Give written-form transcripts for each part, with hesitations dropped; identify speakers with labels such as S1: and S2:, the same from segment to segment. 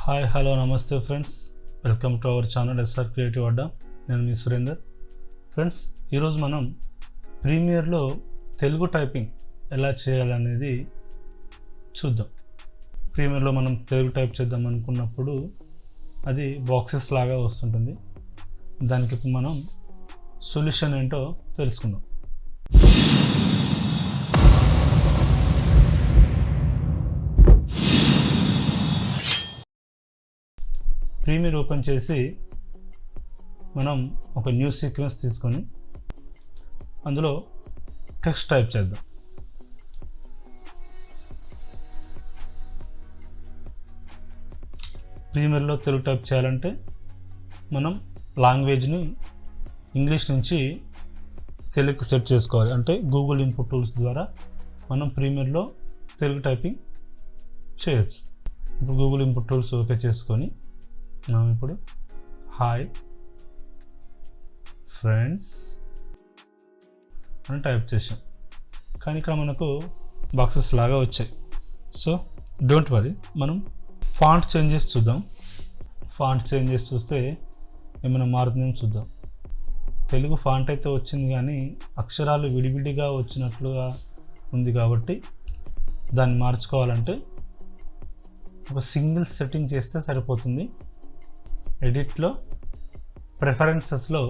S1: Hi hello నమస్తే friends, welcome to our channel SR creative Adda. నేను మీ సురేందర్. ఫ్రెండ్స్, ఈరోజు మనం ప్రీమియర్లో తెలుగు టైపింగ్ ఎలా చేయాలనేది చూద్దాం. ప్రీమియర్లో మనం తెలుగు టైప్ చేద్దాం అనుకున్నప్పుడు అది బాక్సెస్ లాగా వస్తుంటుంది. దానికి ఇప్పుడు మనం సొల్యూషన్ ఏంటో తెలుసుకుందాం. ప్రీమియర్ ఓపెన్ చేసి మనం ఒక న్యూ సీక్వెన్స్ తీసుకొని అందులో టెక్స్ట్ టైప్ చేద్దాం. ప్రీమియర్లో తెలుగు టైప్ చేయాలంటే మనం లాంగ్వేజ్ని ఇంగ్లీష్ నుంచి తెలుగుకి సెట్ చేసుకోవాలి. అంటే గూగుల్ ఇన్పుట్ టూల్స్ ద్వారా మనం ప్రీమియర్లో తెలుగు టైపింగ్ చేయొచ్చు. ఇప్పుడు గూగుల్ ఇన్పుట్ టూల్స్ ఓకే చేసుకొని మనం ఇప్పుడు హాయ్ ఫ్రెండ్స్ అని టైప్ చేసాం, కానీ ఇక్కడ మనకు బాక్సెస్ లాగా వచ్చాయి. సో డోంట్ వరీ, మనం ఫాంట్ చేంజెస్ చూద్దాం. ఫాంట్ చేంజెస్ చూస్తే ఏమైనా మారుతుందేమో చూద్దాం. తెలుగు ఫాంట్ అయితే వచ్చింది, కానీ అక్షరాలు విడివిడిగా వచ్చినట్లుగా ఉంది. కాబట్టి దాన్ని మార్చుకోవాలంటే ఒక సింగిల్ సెట్టింగ్ చేస్తే సరిపోతుంది. ఎడిట్లో ప్రిఫరెన్సెస్లో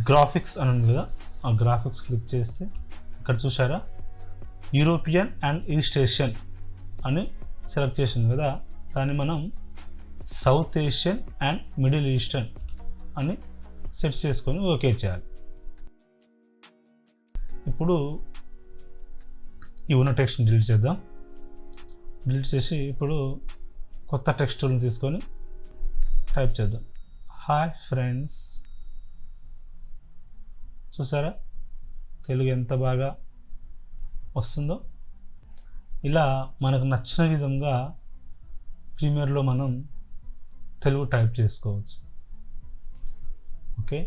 S1: గ్రాఫిక్స్ అని ఉంది కదా, ఆ గ్రాఫిక్స్ క్లిక్ చేస్తే ఇక్కడ చూసారా యూరోపియన్ అండ్ ఈస్ట్ ఏషియన్ అని సెలెక్ట్ చేసింది కదా, దాన్ని మనం south Asian and middle eastern అని సెట్ చేసుకొని ఓకే చేయాలి. ఇప్పుడు ఈ ఉన్న టెక్స్ట్ని డిలీట్ చేద్దాం. డిలీట్ చేసి ఇప్పుడు కొత్త టెక్స్ట్ని తీసుకొని టైప్ చేద్దాం. Hi friends. చూసారా తెలుగు ఎంత బాగా వస్తుందో. ఇలా మనకు నచ్చిన విధంగా ప్రీమియర్లో మనం తెలుగు టైప్ చేసుకోవచ్చు. ఓకే,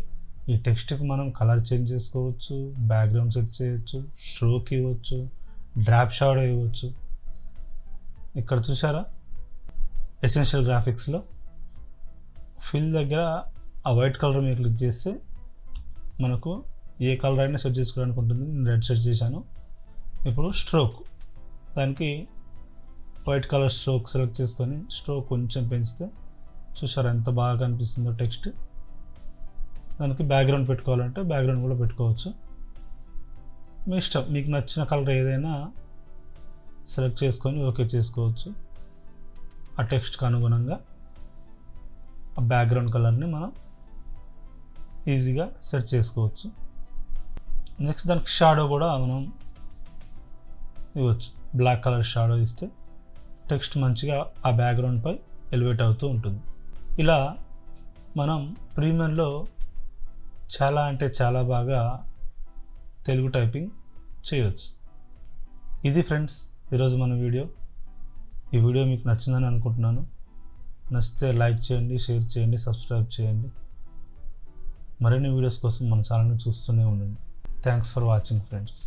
S1: ఈ టెక్స్ట్కి మనం కలర్ చేంజ్ చేసుకోవచ్చు, బ్యాక్గ్రౌండ్ సెట్ చేయవచ్చు, స్ట్రోక్ ఇవ్వచ్చు, డ్రాప్ షాడో ఇవ్వచ్చు. ఇక్కడ చూసారా ఎసెన్షియల్ గ్రాఫిక్స్లో ఫిల్ దగ్గర ఆ వైట్ కలర్ మీద క్లిక్ చేస్తే మనకు ఏ కలర్ అయినా సెట్ చేసుకోవడానికి ఉంటుంది. నేను రెడ్ సెట్ చేశాను. ఇప్పుడు స్ట్రోక్, దానికి వైట్ కలర్ స్ట్రోక్ సెలెక్ట్ చేసుకొని స్ట్రోక్ కొంచెం పెంచితే చూసారా ఎంత బాగా కనిపిస్తుందో టెక్స్ట్. దానికి బ్యాక్గ్రౌండ్ పెట్టుకోవాలంటే బ్యాక్గ్రౌండ్ కూడా పెట్టుకోవచ్చు. మీ ఇష్టం, మీకు నచ్చిన కలర్ ఏదైనా సెలెక్ట్ చేసుకొని ఓకే చేసుకోవచ్చు. ఆ టెక్స్ట్కి అనుగుణంగా ఆ బ్యాక్గ్రౌండ్ కలర్ని మనం ఈజీగా సెట్ చేసుకోవచ్చు. నెక్స్ట్ దానికి షాడో కూడా మనం ఇవ్వచ్చు. బ్లాక్ కలర్ షాడో ఇస్తే టెక్స్ట్ మంచిగా ఆ బ్యాక్గ్రౌండ్పై ఎలివేట్ అవుతూ ఉంటుంది. ఇలా మనం ప్రీమియర్లో చాలా అంటే చాలా బాగా తెలుగు టైపింగ్ చేయవచ్చు. ఇది ఫ్రెండ్స్ ఈరోజు మన వీడియో. ఈ వీడియో మీకు నచ్చిందని అనుకుంటున్నాను. నచ్చితే లైక్ చేయండి, షేర్ చేయండి, సబ్స్క్రైబ్ చేయండి. మరిన్ని వీడియోస్ కోసం మన ఛానల్ని చూస్తూనే ఉండండి. Thanks for watching friends.